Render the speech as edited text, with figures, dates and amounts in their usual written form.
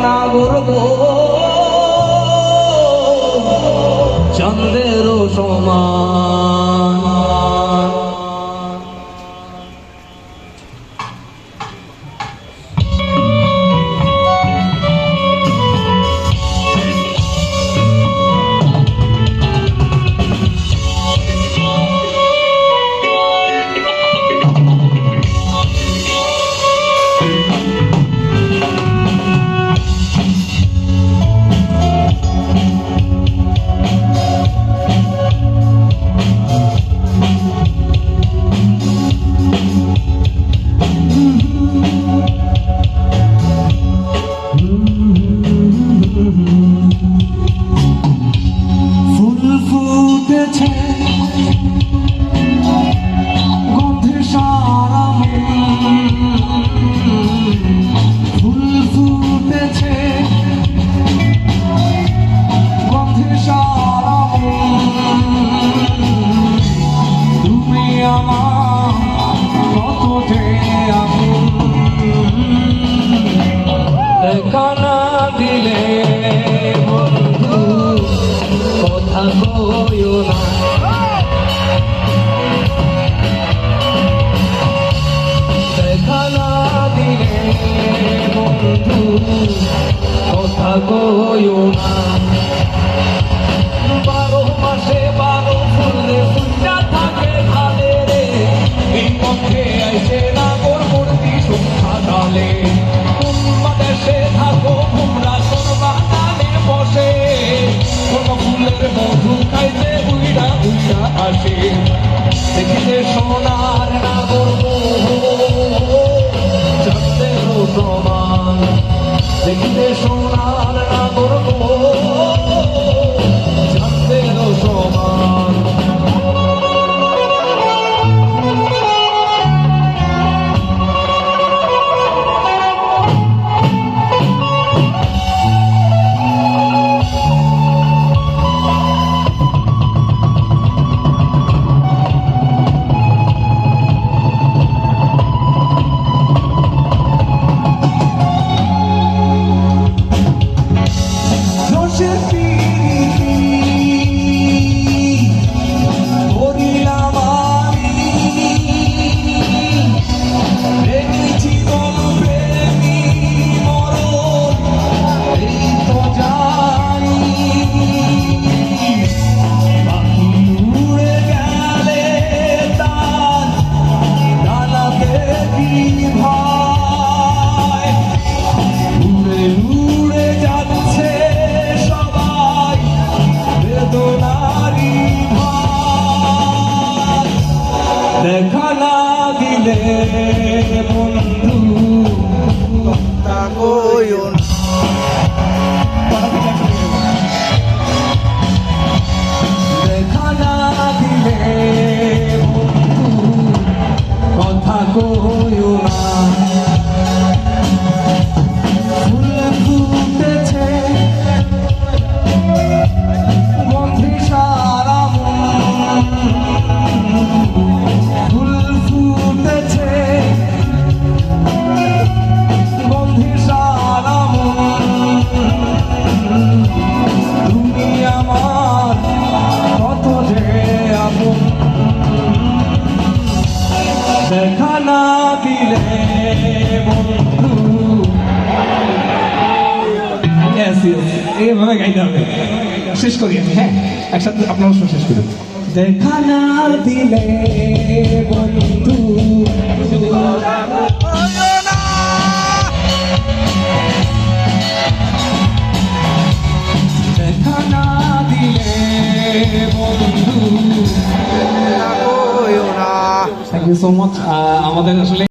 না গর্ব চন্দ্রের সমান। দেখা না দিলে বন্ধু কথা কইও না, দেখা না দিলে বন্ধু কথা কইও না। 12 মাসে 12 ফুলে ফুলটা থাকে ধানে রে, এই পথে আইসে না গর্বর্তী সংখ্যা ডালে। দেশে থাকো তোমরা সর্বাদানে বসে, কোন ফুলের মধু খাইতে উইড়া উইড়া আসে। দেখিতে সোনার না গর্ব চন্দ্রের সমান, দেখিতে সোনার না গর্ব চন্দ্রের সমান। দেখা না দিলে বন্ধু কথা কইও না, দেখা না দিলে বন্ধু কথা কইও না। ফুল ফুটেছে গন্ধে সারা মন, দেখা না দিলে বন্ধু। এইভাবে গাইতে হবে, শেষ করি আমি। হ্যাঁ, একসাথে আপনার শেষ করি। দেখা না দিলে বন্ধু দেখা না দিলে বন্ধু। Thank you so much. আমাদের আসলে